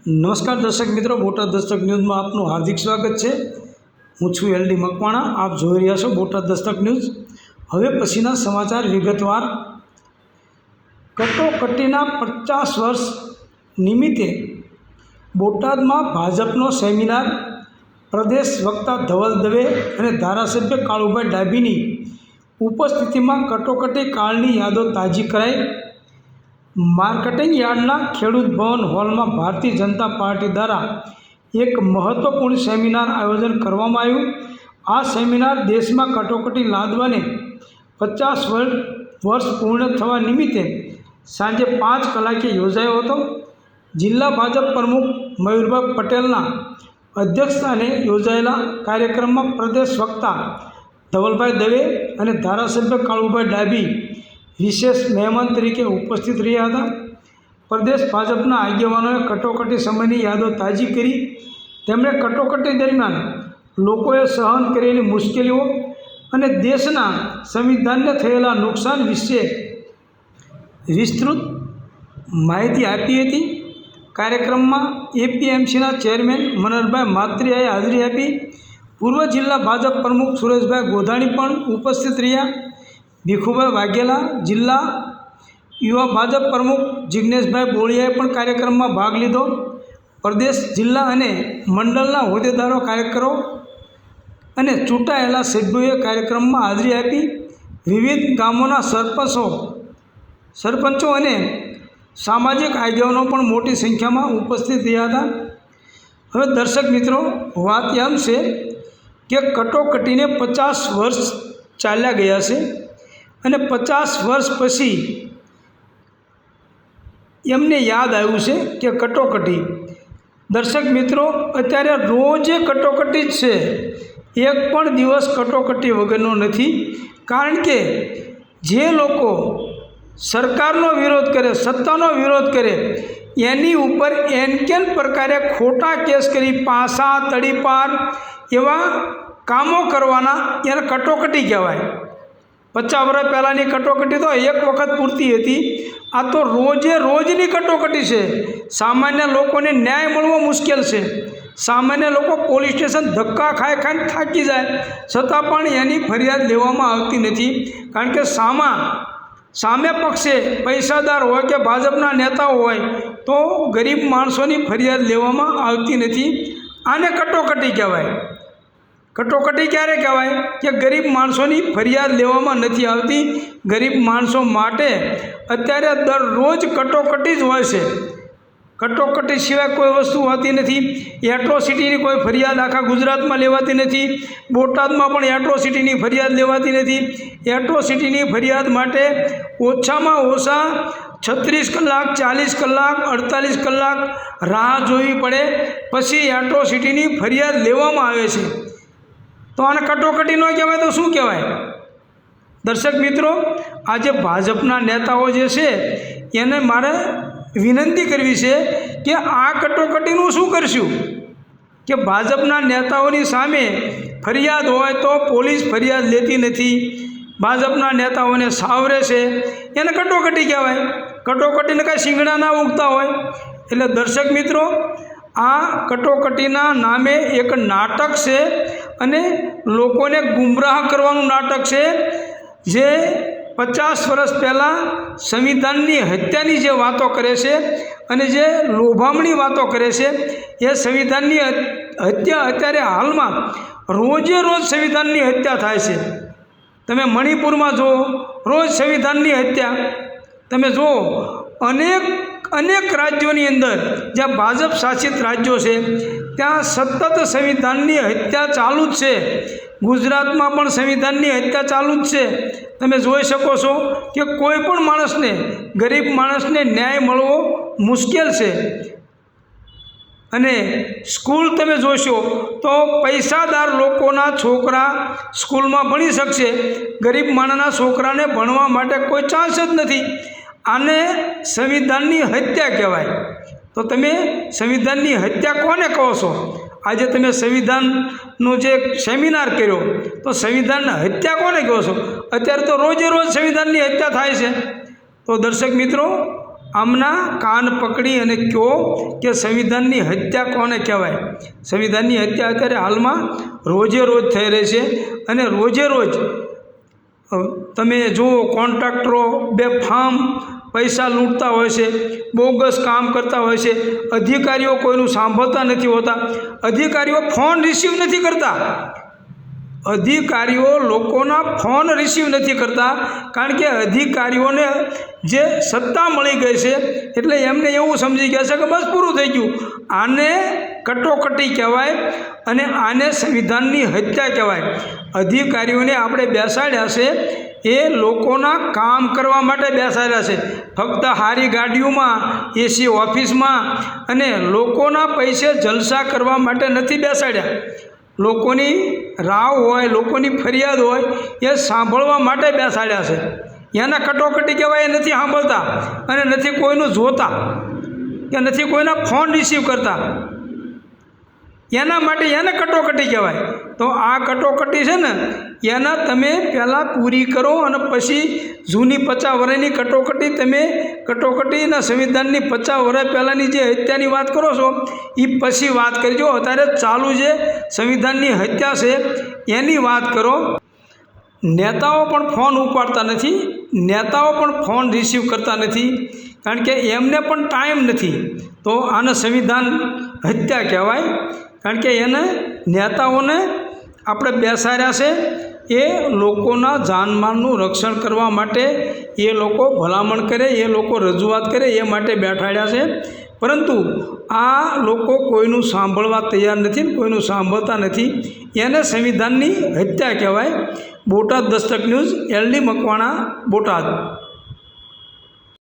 નમસ્કાર દર્શક મિત્રો, બોટાદ દસ્તક ન્યૂઝમાં આપનું હાર્દિક સ્વાગત છે। હું છું LD મકવાણા। આપ જોઈ રહ્યા છો બોટાદ દસ્તક ન્યૂઝ। હવે પછીના સમાચાર વિગતવાર। કટોકટીના 50 વર્ષ નિમિત્તે બોટાદમાં ભાજપનો સેમિનાર। પ્રદેશ વક્તા ધવલ દવે અને ધારાસભ્ય કાળુભાઈ ડાભીની ઉપસ્થિતિમાં કટોકટી કાળની યાદો તાજી કરાઈ। માર્કેટિંગ યાર્ડના ખેડૂત ભવન હોલમાં ભારતીય જનતા પાર્ટી દ્વારા એક મહત્વપૂર્ણ સેમિનાર આયોજન કરવામાં આવ્યું। આ સેમિનાર દેશમાં કટોકટી લાદવાને 50 વર્ષ પૂર્ણ થવા નિમિત્તે સાંજે 5 કલાકે યોજાયો હતો। જિલ્લા ભાજપ પ્રમુખ મયુરભાઈ પટેલના અધ્યક્ષસ્થાને યોજાયેલા કાર્યક્રમમાં પ્રદેશ વક્તા ધવલભાઈ દવે અને ધારાસભ્ય કાળુભાઈ ડાભી વિશેષ મહેમાન તરીકે ઉપસ્થિત રહ્યા હતા। પ્રદેશ ભાજપના આગેવાનોએ કટોકટી સમયની યાદો તાજી કરી। તેમણે કટોકટી દરમિયાન લોકોએ સહન કરેલી મુશ્કેલીઓ અને દેશના સંવિધાનને થયેલા નુકસાન વિશે વિસ્તૃત માહિતી આપી હતી। કાર્યક્રમમાં APMCના ચેરમેન મનોહરભાઈ માત્રિયાએ હાજરી આપી। પૂર્વ જિલ્લા ભાજપ પ્રમુખ સુરેશભાઈ ગોધાણી પણ ઉપસ્થિત રહ્યા। ભીખુભાઈ વાઘેલા, જિલ્લા યુવા ભાજપ પ્રમુખ જિગ્નેશભાઈ બોળિયાએ પણ કાર્યક્રમમાં ભાગ લીધો। પ્રદેશ, જિલ્લા અને મંડળના હોદ્દેદારો, કાર્યકરો અને ચૂંટાયેલા સભ્યોએ કાર્યક્રમમાં હાજરી આપી। વિવિધ ગામોના સરપંચો અને સામાજિક આગેવાનો પણ મોટી સંખ્યામાં ઉપસ્થિત રહ્યા હતા। હવે દર્શક મિત્રો, વાત એમ છે કે કટોકટીને 50 વર્ષ ચાલ્યા ગયા છે અને 50 વર્ષ પછી એમને યાદ આવ્યું છે કે કટોકટી। દર્શક મિત્રો, અત્યારે રોજે કટોકટી જ છે, એક પણ દિવસ કટોકટી વગરનો નથી। કારણ કે જે લોકો સરકારનો વિરોધ કરે, સત્તાનો વિરોધ કરે, એની ઉપર એનકેન પ્રકારે ખોટા કેસ કરી પાસા તડીપાર એવા કામો કરવાના, એને કટોકટી કહેવાય। 50 વર્ષ પહેલાંની કટોકટી તો એક વખત પૂરતી હતી, આ તો રોજે રોજની કટોકટી છે। સામાન્ય લોકોને ન્યાય મળવો મુશ્કેલ છે। સામાન્ય લોકો પોલીસ સ્ટેશન ધક્કા ખાઈને થાકી જાય, છતાં પણ એની ફરિયાદ લેવામાં આવતી નથી। કારણ કે સામે પક્ષે પૈસાદાર હોય કે ભાજપના નેતાઓ હોય તો ગરીબ માણસોની ફરિયાદ લેવામાં આવતી નથી। આને કટોકટી કહેવાય। કટોકટી ક્યારે કહેવાય કે ગરીબ માણસોની ફરિયાદ લેવામાં નથી આવતી। ગરીબ માણસો માટે અત્યારે દરરોજ કટોકટી જ હોય છે। કટોકટી સિવાય કોઈ વસ્તુ હોતી નથી। એટ્રોસિટીની કોઈ ફરિયાદ આખા ગુજરાતમાં લેવાતી નથી। બોટાદમાં પણ એટ્રોસિટીની ફરિયાદ લેવાતી નથી। એટ્રોસિટીની ફરિયાદ માટે ઓછામાં ઓછા 36 કલાક, 40 કલાક, 48 કલાક રાહ જોવી પડે, પછી એટ્રોસિટીની ફરિયાદ લેવામાં આવે છે। તો આને કટોકટી ન કહેવાય તો શું કહેવાય? દર્શક મિત્રો, આજે ભાજપના નેતાઓ જે છે એને મારે વિનંતી કરવી છે કે આ કટોકટીનું શું કરશું? કે ભાજપના નેતાઓની સામે ફરિયાદ હોય તો પોલીસ ફરિયાદ લેતી નથી, ભાજપના નેતાઓને સાવરે છે, એને કટોકટી કહેવાય। કટોકટીને કાંઈ શિંગડા ના ઉગતા હોય। એટલે દર્શક મિત્રો, આ કટોકટીના નામે એક નાટક છે અને લોકોને ગુમરાહ કરવાનું નાટક છે। જે 50 વર્ષ પહેલાં સંવિધાનની હત્યાની જે વાતો કરે છે અને જે લોભામણી વાતો કરે છે, એ સંવિધાનની હત્યા અત્યારે હાલમાં રોજે રોજ સંવિધાનની હત્યા થાય છે। તમે મણિપુરમાં જુઓ, રોજ સંવિધાનની હત્યા તમે જુઓ। અનેક રાજ્યોની અંદર જ્યાં ભાજપ શાસિત રાજ્યો છે ત્યાં સતત સંવિધાનની હત્યા ચાલુ જ છે। ગુજરાતમાં પણ સંવિધાનની હત્યા ચાલુ જ છે। તમે જોઈ શકો છો કે કોઈ પણ માણસને, ગરીબ માણસને ન્યાય મળવો મુશ્કેલ છે। અને સ્કૂલ તમે જોશો તો પૈસાદાર લોકોના છોકરા સ્કૂલમાં ભણી શકશે, ગરીબ માણસના છોકરાને ભણવા માટે કોઈ ચાન્સ જ નથી। આને સંવિધાનની હત્યા કહેવાય। તો તમે સંવિધાનની હત્યા કોને કહો છો? આજે તમે સંવિધાનનો જે સેમિનાર કર્યો તો સંવિધાનની હત્યા કોને કહો છો? અત્યારે તો રોજે રોજ સંવિધાનની હત્યા થાય છે। તો દર્શક મિત્રો, આમના કાન પકડી અને કહો કે સંવિધાનની હત્યા કોને કહેવાય. સંવિધાનની હત્યા અત્યારે હાલમાં રોજે રોજ થઈ રહી છે અને રોજે રોજ તમે જુઓ કોન્ટ્રાક્ટરો બેફામ પૈસા લૂંટતા હોય છે, બોગસ કામ કરતા હોય છે. અધિકારીઓ કોઈનું સાંભળતા નથી હોતા. અધિકારીઓ ફોન રિસીવ નથી કરતા. અધિકારીઓ લોકોના ફોન રિસીવ નથી કરતા કારણ કે અધિકારીઓને જે સત્તા મળી ગઈ છે એટલે એમને એવું સમજી ગયા છે કે બસ પૂરું થઈ ગયું. આને કટોકટી કહેવાય અને આને સંવિધાનની હત્યા કહેવાય. અધિકારીઓને આપણે બેસાડ્યા છે એ લોકોના કામ કરવા માટે બેસાડ્યા છે. ફક્ત સારી ગાડીઓમાં, એસી ઓફિસમાં અને લોકોના પૈસે જલસા કરવા માટે નથી બેસાડ્યા. લોકોની રાવ હોય, લોકોની ફરિયાદ હોય એ સાંભળવા માટે બેસાડ્યા છે. એના કટોકટી કહેવાય એ નથી સાંભળતા અને નથી કોઈનું જોતા કે નથી કોઈના ફોન રિસીવ કરતા. એના માટે એને કટોકટી કહેવાય. તો આ કટોકટી છે ને એના તમે પહેલાં પૂરી કરો અને પછી જૂની 50 વર્ષની કટોકટી તમે કટોકટીના સંવિધાનની 50 વર્ષ પહેલાંની જે હત્યાની વાત કરો છો એ પછી વાત કરજો. અત્યારે ચાલુ જે સંવિધાનની હત્યા છે એની વાત કરો. નેતાઓ પણ ફોન ઉપાડતા નથી, નેતાઓ પણ ફોન રિસીવ કરતા નથી કારણ કે એમને પણ ટાઈમ નથી. તો આને સંવિધાન હત્યા કહેવાય કારણ કે એને નેતાઓને આપણે બેસાડ્યા છે એ લોકોના જાનમાલનું રક્ષણ કરવા માટે. એ લોકો ભલામણ કરે, એ લોકો રજૂઆત કરે એ માટે બેઠાડ્યા છે. પરંતુ આ લોકો કોઈનું સાંભળવા તૈયાર નથી, કોઈનું સાંભળતા નથી. એને સંવિધાનની હત્યા કહેવાય. Botad Dastak news, LD Makwana, Botad.